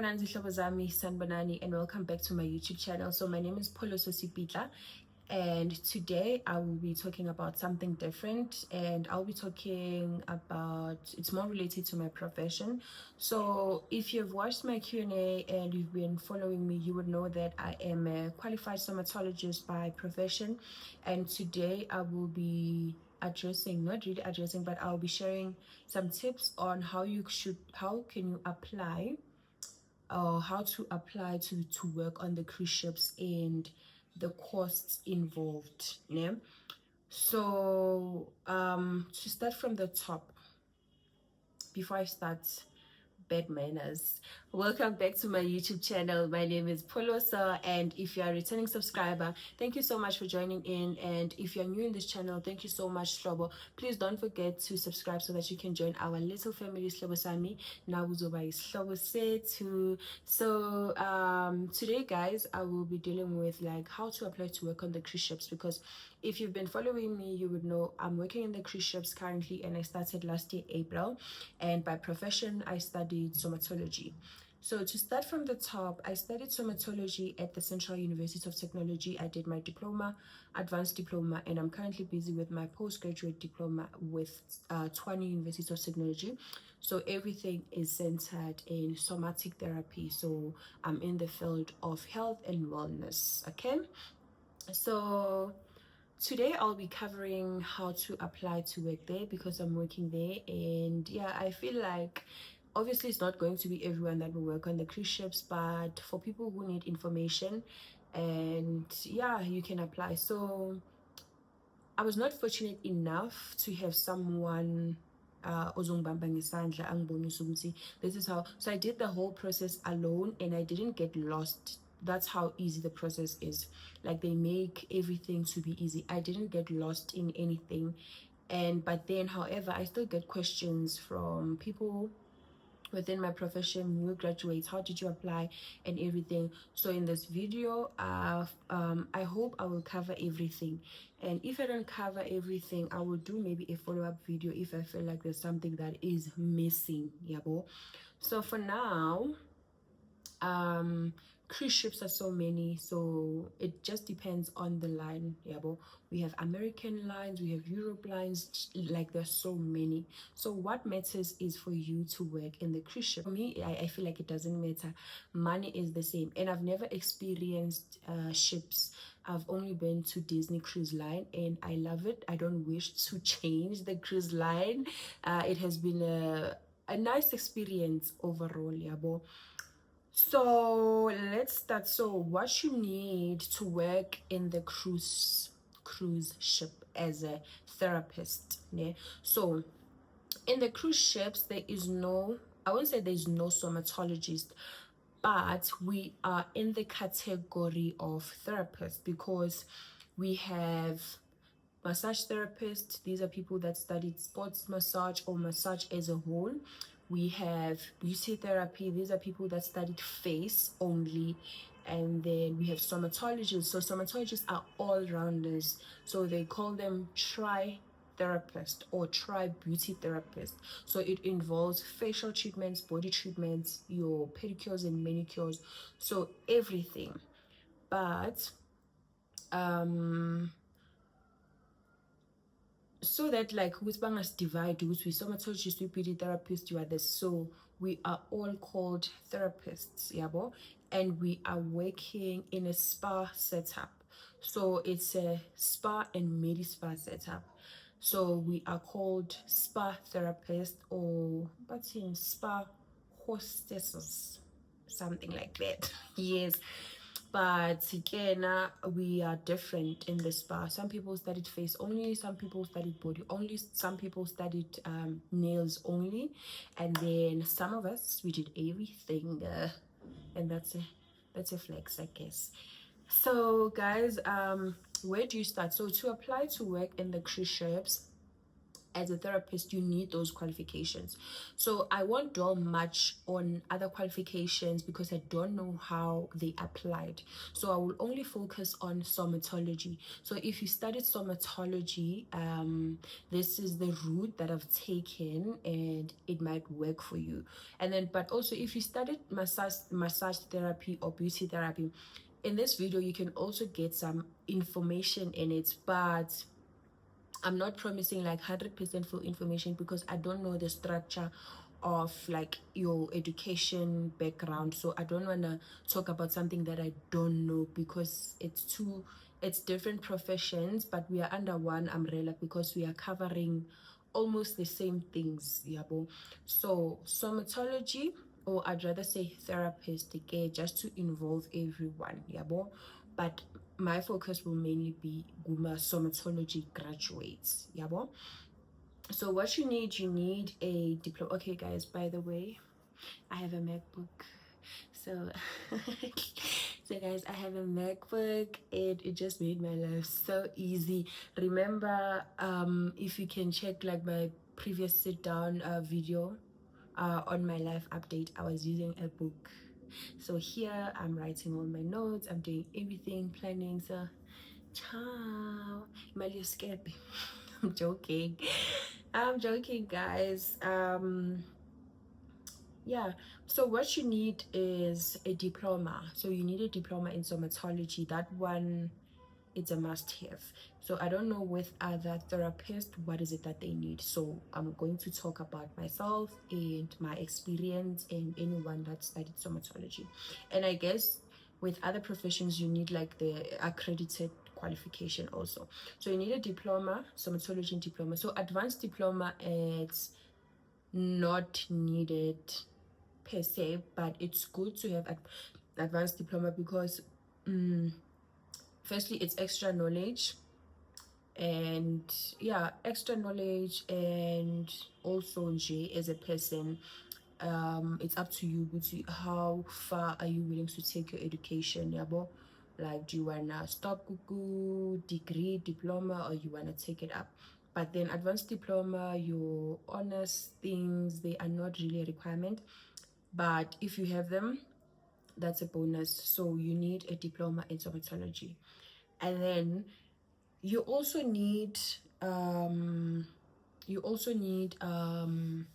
Sanibonani zihlobo zami, Sanibonani, and welcome back to my YouTube channel. So my name is Pholoso Sipitla, and today I will be talking about something different, and I'll be talking about, it's more related to my profession. So if you've watched my Q&A and you've been following me, you would know that I am a qualified somatologist by profession, and today I will be addressing, not really addressing, but I'll be sharing some tips on how can you apply, or how to apply to work on the cruise ships and the costs involved. Yeah. So to start from the top, before I start, bad manners, welcome back to my YouTube channel. My name is Pholoso, and if you are a returning subscriber, thank you so much for joining in. And if you're new in this channel, thank you so much, Slobo. Please don't forget to subscribe so that you can join our little family, Slobo Sami. Now uzoba is Slobo Setu. So today, guys, I will be dealing with like how to apply to work on the cruise ships, because if you've been following me, you would know I'm working in the cruise ships currently, and I started last year April, and by profession I studied somatology. So to start from the top, I studied somatology at the Central University of Technology. I did my diploma, advanced diploma, and I'm currently busy with my postgraduate diploma with Tshwane University of Technology. So everything is centered in somatic therapy. So I'm in the field of health and wellness. Okay, so today I'll be covering how to apply to work there, because I'm working there. And yeah, I feel like obviously it's not going to be everyone that will work on the cruise ships, but for people who need information, and yeah, you can apply. So I was not fortunate enough to have someone ozongibamba ngesandla angibonisa ukuthi this is how. So I did the whole process alone, and I didn't get lost. That's how easy the process is. Like, they make everything to be easy. I didn't get lost in anything. And but then, however, I still get questions from people within my profession, new graduates, how did you apply and everything. So in this video, I hope I will cover everything, and if I don't cover everything, I will do maybe a follow-up video if I feel like there's something that is missing. Yabo. So for now, cruise ships are so many, so it just depends on the line. Yabo. We have American lines, we have Europe lines, like there's so many. So what matters is for you to work in the cruise ship. For me, I feel like it doesn't matter. Money is the same, and I've never experienced ships. I've only been to Disney Cruise Line, and I love it. I don't wish to change the cruise line. It has been a nice experience overall. Yabo. So let's start. So what you need to work in the cruise ship as a therapist. Yeah. So in the cruise ships, there is no, I won't say there's no somatologist, but we are in the category of therapists, because we have massage therapists. These are people that studied sports massage or massage as a whole. We have beauty therapy. These are people that studied face only. And then we have somatologists. So somatologists are all rounders, so they call them therapist or beauty therapist. So it involves facial treatments, body treatments, your pedicures and manicures, so everything. But so that like with bangas divide, which we somatologist, we beauty therapist, you are this. So we are all called therapists, yabo, and we are working in a spa setup. So it's a spa and medi spa setup. So we are called spa therapists, or but in spa hostesses, something like that. Yes. But again, we are different in the spa. Some people studied face only, some people studied body only, some people studied nails only, and then some of us, we did everything, and that's a flex, I guess. So guys, where do you start? So to apply to work in the cruise ships as a therapist, you need those qualifications. So I won't dwell much on other qualifications because I don't know how they applied. So I will only focus on somatology. So if you studied somatology, this is the route that I've taken and it might work for you. And then, but also if you studied massage therapy or beauty therapy, in this video you can also get some information in it, but I'm not promising like 100% full information because I don't know the structure of like your education background. So I don't want to talk about something that I don't know because it's different professions, but we are under one umbrella because we are covering almost the same things, yabo. So somatology, or I'd rather say therapist, okay, just to involve everyone, yabo. But my focus will mainly be Guma somatology graduates, yabo. So what you need a diploma. Okay guys, by the way, I have a MacBook. So so guys, I have a MacBook and it just made my life so easy. Remember, if you can check like my previous sit down video on my life update, I was using a book. So here I'm writing all my notes, I'm doing everything, planning. So ciao. Mali scared. I'm joking. I'm joking, guys. Yeah, so what you need is a diploma. So you need a diploma in somatology. That one, it's a must-have. So I don't know with other therapists what is it that they need. So I'm going to talk about myself and my experience and anyone that studied somatology. And I guess with other professions you need like the accredited qualification also. So you need a diploma, somatology diploma. So advanced diploma, it's not needed per se, but it's good to have advanced diploma because firstly it's extra knowledge, and yeah, extra knowledge, and also J as a person, it's up to you, how far are you willing to take your education, yabo. Like, do you wanna stop kuku degree diploma or you wanna take it up? But then advanced diploma, your honors things, they are not really a requirement, but if you have them, that's a bonus. So you need a diploma in somatology. And then you also need um you also need an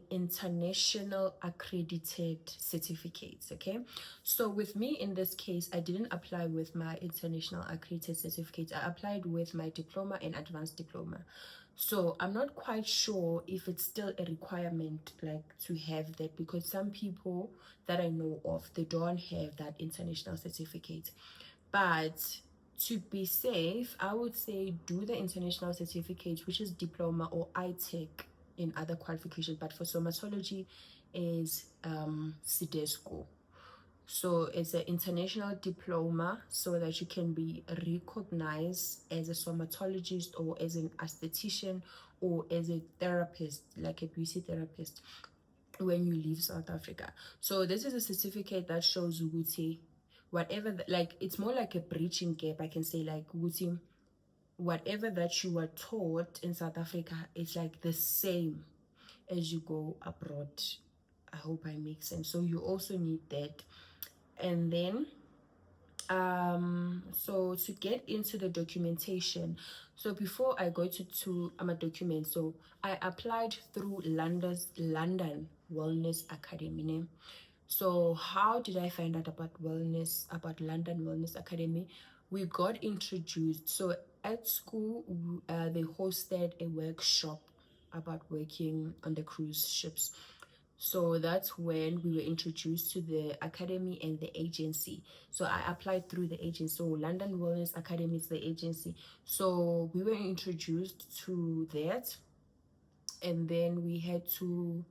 international accredited certificate. Okay, so with me in this case, I didn't apply with my international accredited certificate. I applied with my diploma and advanced diploma. So I'm not quite sure if it's still a requirement like to have that, because some people that I know of, they don't have that international certificate. But to be safe, I would say do the international certificate, which is diploma or ITEC in other qualifications. But for somatology is CIDESCO. So it's an international diploma so that you can be recognized as a somatologist or as an aesthetician or as a therapist, like a beauty therapist, when you leave South Africa. So this is a certificate that shows Uguti, whatever, like it's more like a breaching gap. I can say like Uguti, whatever that you were taught in South Africa, it's like the same as you go abroad. I hope I make sense. So you also need that. And then so to get into the documentation, so before I go to my document, so I applied through London Wellness Academy name. So how did I find out about London Wellness Academy? We got introduced. So at school, they hosted a workshop about working on the cruise ships. So that's when we were introduced to the academy and the agency. So I applied through the agency. So London Wellness Academy is the agency. So we were introduced to that, and then we had to,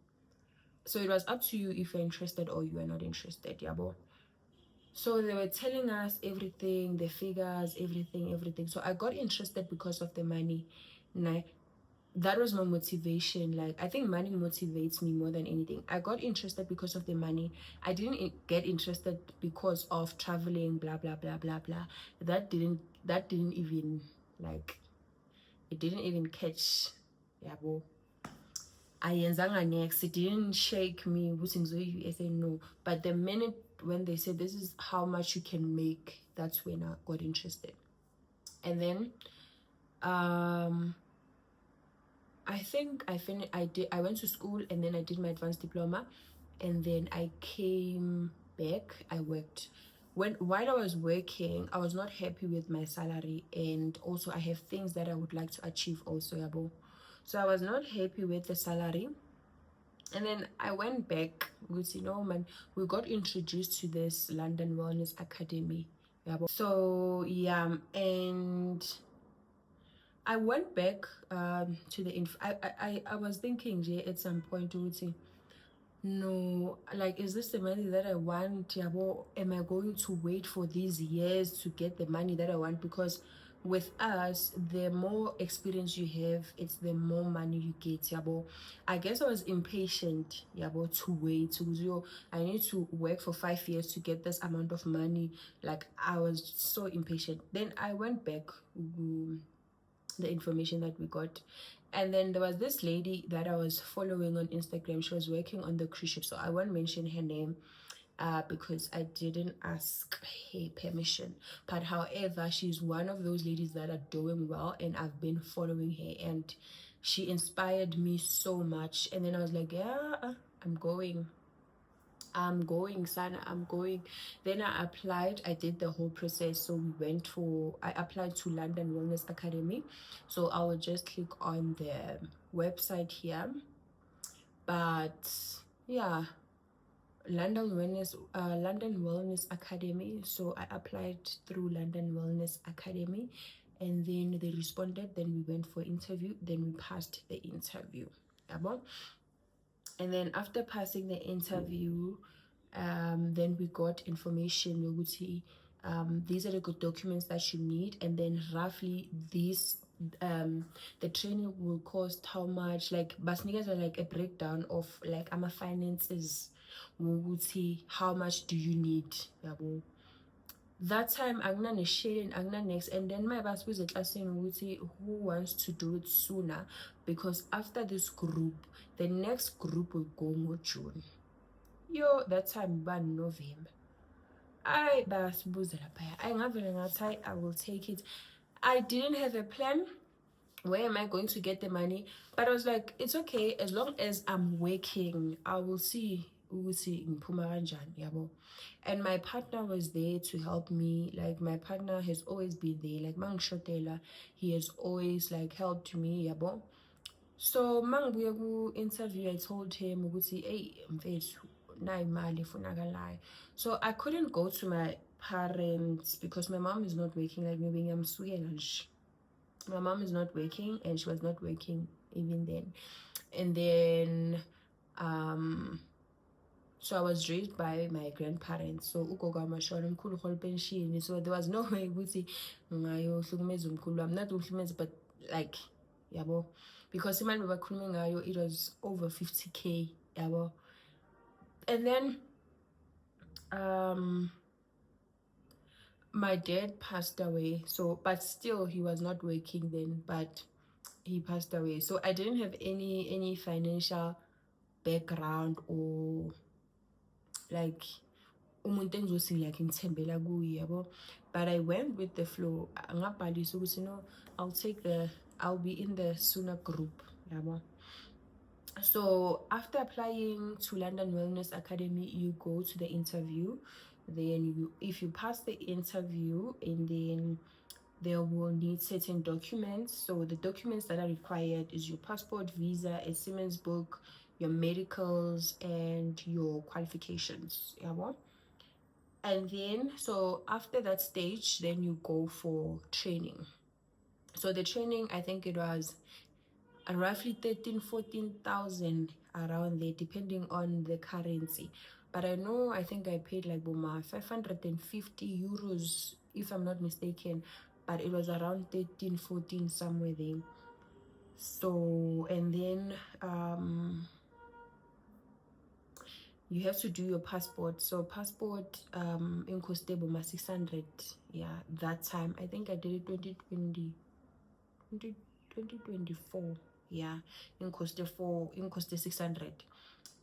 so it was up to you if you're interested or you are not interested, yabo. So they were telling us everything, the figures, everything. So I got interested because of the money. That was my motivation. Like, I think money motivates me more than anything. I got interested because of the money. I didn't get interested because of traveling, blah blah blah blah blah. That didn't even, like, it didn't even catch. Yabo. Ayenzanga next. It didn't shake me. USA, no. But the minute when they said this is how much you can make, that's when I got interested. And then I think I went to school, and then I did my advanced diploma, and then I came back. I worked. While I was working, I was not happy with my salary, and also I have things that I would like to achieve also, yabo. So I was not happy with the salary. And then I went back with, man, we got introduced to this London Wellness Academy. Yabo. So yeah, and I went back to the I was thinking, Jay, at some point, would say, no, like, is this the money that I want? Yabo? Am I going to wait for these years to get the money that I want? Because with us, the more experience you have, it's the more money you get. Yabo? I guess I was impatient, yabo, to wait. So I need to work for 5 years to get this amount of money. Like, I was so impatient. Then I went back. The information that we got, and then there was this lady that I was following on Instagram. She was working on the cruise ship, so I won't mention her name because I didn't ask her permission. But however, she's one of those ladies that are doing well, and I've been following her, and she inspired me so much. And then I was like, yeah, I'm going, Sana, I'm going. Then I applied. I did the whole process. So I applied to London Wellness Academy. So I will just click on the website here. But yeah, London Wellness Academy. So I applied through London Wellness Academy, and then they responded. Then we went for interview. Then we passed the interview. And then after passing the interview, then we got information. We would see these are the good documents that you need, and then roughly these the training will cost how much. Like, basnigas are like a breakdown of like our finances. We would see how much do you need. Yabo. That time angna sharing angna next, and then my boss was saying who wants to do it sooner, because after this group the next group will go more June. Yo, that time by November. I will take it. I didn't have a plan. Where am I going to get the money? But I was like, it's okay, as long as I'm working, I will see. We will see in Pumaranjan, yabo. And my partner was there to help me. Like, my partner has always been there. Like, Mang Shotela, he has always like helped me, yabo. So mangibuye ku-interview, I told him ukuthi hey mfethu nayi imali efunakalayo. So I couldn't go to my parents because my mom is not working. Like, maybe I'm nje. My mom is not working, and she was not working even then. And then so I was raised by my grandparents. So ugogo wamashona, umkhulu uhola pension. So there was no way ukuthi ngayohlukumeza umkhulu wami. Not uhlukumeza, but like, yabo, because imali bebakhulume ngayo, it was over 50K, yabo. And then my dad passed away. So, but still he was not working then, but he passed away. So I didn't have any financial background, or like umuntu engizosile like ngithembela kuye, yabo. But I went with the flow. Ngabhalisa ukuthi I'll be in the sooner group, yabo. So after applying to London Wellness Academy, you go to the interview. Then if you pass the interview, and then they will need certain documents. So the documents that are required is your passport, visa, a Siemens book, your medicals, and your qualifications. Yeah. And then so after that stage, then you go for training. So the training, I think it was roughly 13,000-14,000 around there, depending on the currency. But I think I paid like 550 euros, if I'm not mistaken. But it was around 13-14 somewhere there. So, and then you have to do your passport. So passport in Costebo 600. Yeah, that time I think I did it 2020. 2024. Yeah, in cost 600.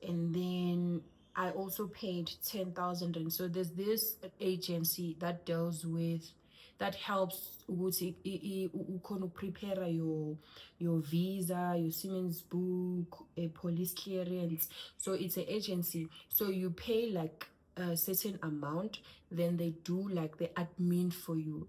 And then I also paid 10,000 rand. So there's this agency that deals with, that helps ukuthi ukhona prepare your visa, your Siemens book, a police clearance. So it's an agency. So you pay like a certain amount, then they do like the admin for you.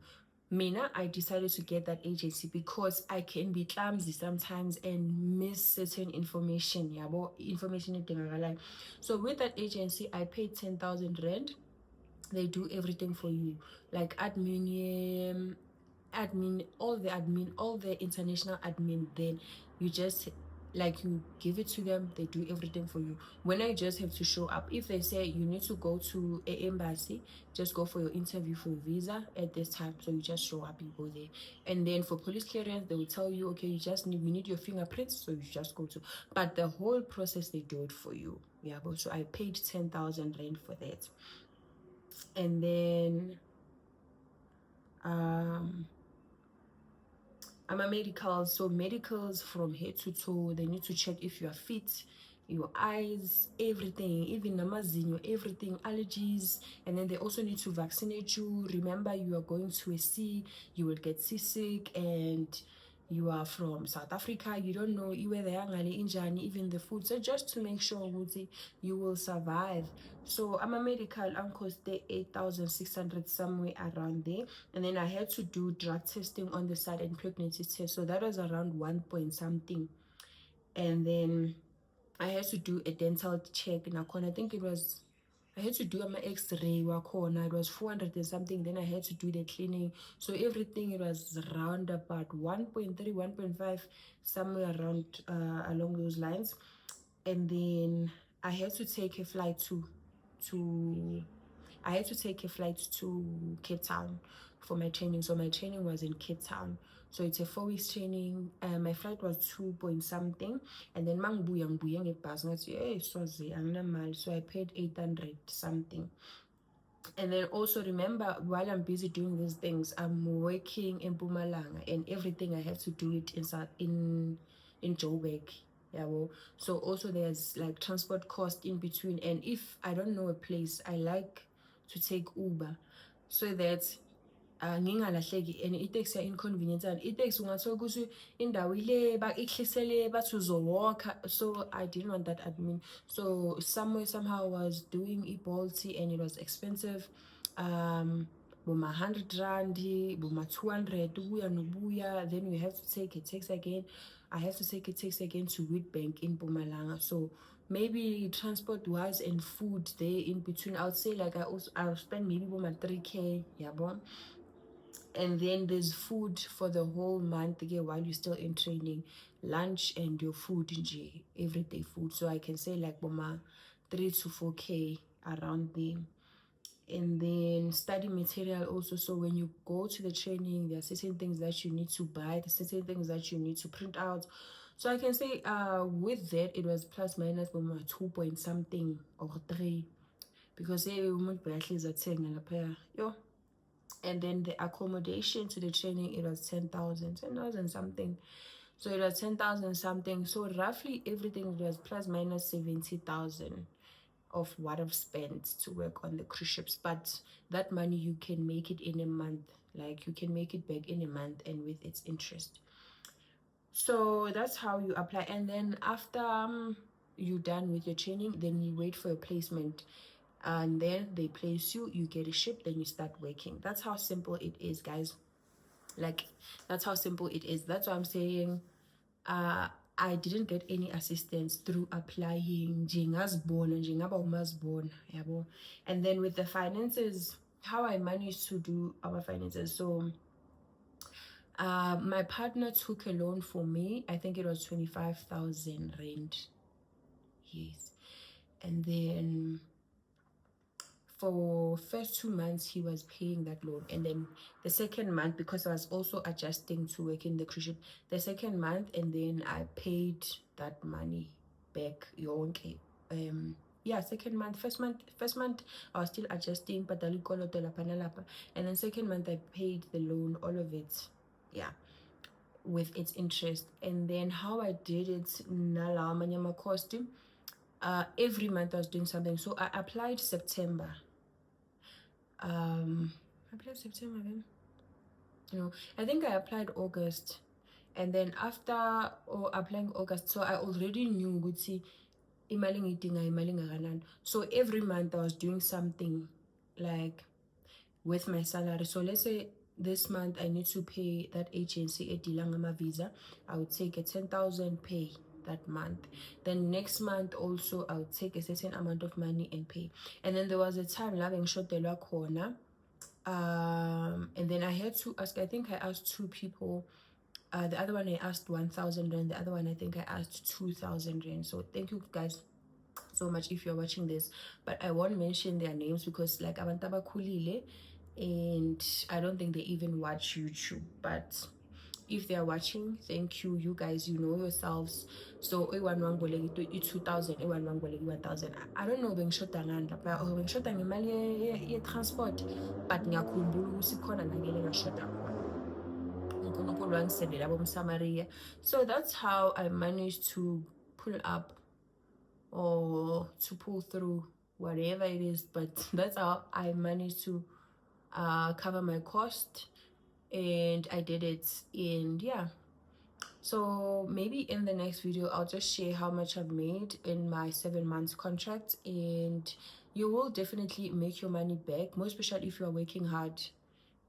Mina, I decided to get that agency because I can be clumsy sometimes and miss certain information. Yeah, well, information in. So with that agency, I paid 10,000 rand. They do everything for you, like admin, all the international admin. Then you just, like, you give it to them, they do everything for you. When I just have to show up, if they say you need to go to an embassy, just go for your interview for your visa at this time, so you just show up, you go there. And then for police clearance, they will tell you, okay, we need your fingerprints, so you just go to, but the whole process, they do it for you. Yeah, but so I paid 10,000 rand for that. And then I'm a medical, so medicals from head to toe, they need to check if you are fit, your eyes, everything, even namazinho, everything, allergies. And then they also need to vaccinate you. Remember, you are going to a sea, you will get seasick, and you are from South Africa, you don't know where they are, even the food. So just to make sure you will survive. So I'm a medical, cost 8,600, somewhere around there. And then I had to do drug testing on the side and pregnancy test, so that was around 1 point something. And then I had to do a dental check in Akon. I think I had to do my x-ray corner, it was 400 and something. Then I had to do the cleaning, so everything, it was around about 1.3, 1.5, somewhere around along those lines. And then I had to take a flight to I had to take a flight to Cape Town for my training. So my training was in Cape Town. So it's a 4 weeks training. My flight was 2 point something. And then ngibuya ngebhasi ngathi hey swazi anginamali. So I paid 800 something. And then also remember, while I'm busy doing these things, I'm working in Mpumalanga, and everything I have to do it in Joburg. Yeah, well, so also there's like transport cost in between. And if I don't know a place, I like to take Uber, so that ngingalahleki. And iteksi ya-inconvenience, and iteksi ungathola ukuthi indawo ile ikhisele bathi uzowalka. So I didn't want that admin. So somehow I was doing e-Bolt, and it was expensive. Boma 100 rand, boma 200, ubuya nobuya. Then you have to take a taxi again. I have to take a taxi again to Witbank in Mpumalanga. So maybe transport wise and food there in between, I would say like I'll spend maybe about 3K. Yeah, bon. And then there's food for the whole month again while you're still in training, lunch and your food, everyday food. So I can say like boma 3 to 4K around there. And then study material also. So when you go to the training, there are certain things that you need to buy, there's certain things that you need to print out. So I can say with that, it was plus minus 2 point something or 3, because yo. And then the accommodation to the training, it was 10,000 something. So it was 10,000 something. So roughly everything was plus minus 70,000 of what I've spent to work on the cruise ships. But that money, you can make it in a month. Like you can make it back in a month and with its interest. So that's how you apply. And then after you're done with your training, then you wait for a placement. And then they place you, you get a ship, then you start working. That's how simple it is, guys. Like, that's how simple it is. That's why I'm saying I didn't get any assistance through applying and then with the finances, how I managed to do our finances. So my partner took a loan for me. I think it was 25,000 rand. Yes. And then for first 2 months he was paying that loan, and then the second month, because I was also adjusting to work in the cruise ship, the second month, and then I paid that money back. Yeah, second month. First month I was still adjusting, but and then second month I paid the loan, all of it. Yeah. with its interest. And then how I did it, nala manyama costume. Every month I was doing something. So I applied September. I applied September then. No, I think I applied August. And then after applying August, so I already knew ukuthi imali ngiyidinga imali engakanani. So every month I was doing something like with my salary. So let's say this month I need to pay that agency a dilangama visa. I would take a 10,000 pay that month. Then next month also I would take a certain amount of money and pay. And then there was a time la bengishodelwa khona. And then I had to ask, I think I asked two people. The other one I asked 1,000 rand, the other one I think I asked 2,000 rand. So thank you guys so much if you're watching this, but I won't mention their names because like abantu abakhulile, and I don't think they even watch YouTube. But if they're watching, thank you. You guys, you know yourselves. So 2,000, 1,000. I don't know bengishoda ngani lapha, bengishoda ngemali ye-transport, but ngiyakhumbula ukuthi khona nangele ngashoda khona. uNkulunkulu wangisendela bomsamaria. So that's how I managed to pull up or to pull through whatever it is, but that's how I managed to cover my cost, and I did it. And yeah, so maybe in the next video I'll just share how much I've made in my 7 months contract, and you will definitely make your money back, most especially if you're working hard.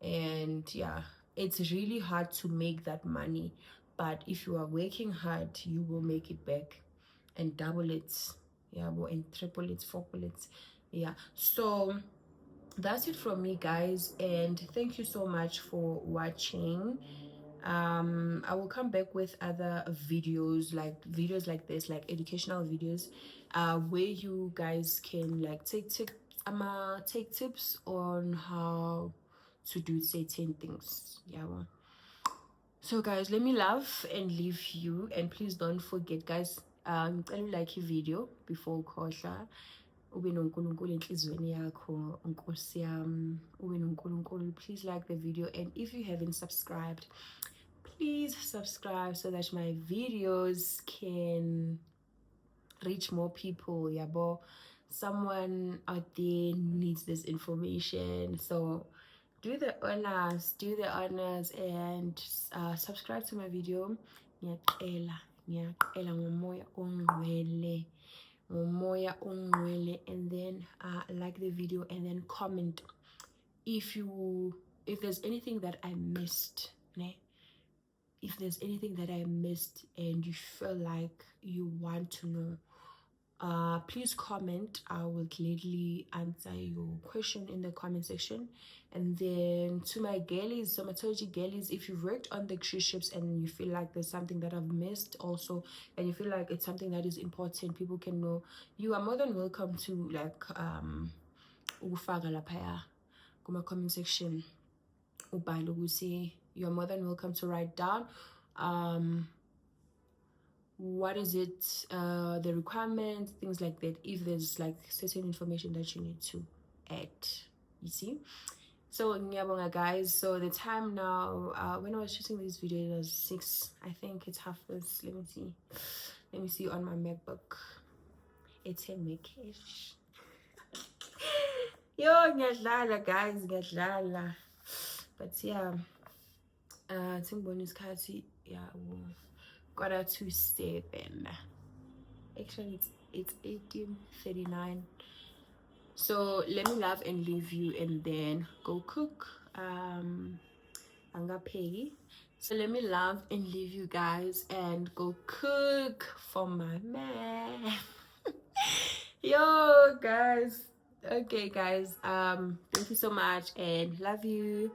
And yeah, it's really hard to make that money, but if you are working hard you will make it back and double it, yeah, and triple it, fourple it. Yeah, so that's it from me, guys, and thank you so much for watching. I will come back with other videos like this, like educational videos, where you guys can like take tips on how to do certain things. Yeah, well, so guys, let me love and leave you, and please don't forget, guys, like video before ukhohlwa. Ube noNkulunkulu enhlizweni yakho, Nkosi yami, ube noNkulunkulu. Please like the video, and if you haven't subscribed, please subscribe so that my videos can reach more people. Yabo, someone out there needs this information. So do the honors and subscribe to my video. Ngiyacela ngomoya ongcwele, and then like the video, and then comment if there's anything that I missed, né? If there's anything that I missed and you feel like you want to know, please comment. I will gladly answer your question in the comment section. And then to my girlies, somatology girlies, if you've worked on the cruise ships and you feel like there's something that I've missed also, and you feel like it's something that is important, people can know, you are more than welcome to like ukufaka laphaya kuma comment section. You're more than welcome to write down what is it, the requirements, things like that, if there's like certain information that you need to add, you see. So ngiyabonga, guys. So the time now, when I was shooting this video, it was 6, I think it's half past. Let me see on my MacBook. It's a Macish. Yo, ngiyadlala, guys, ngiyadlala. But yeah, Timboni isikhathi, yeah, 6:45. Actually it's 18:39. So let me love and leave you, and then go cook. Angapay. So let me love and leave you guys and go cook for my man. Yo, guys. Okay, guys, thank you so much and love you.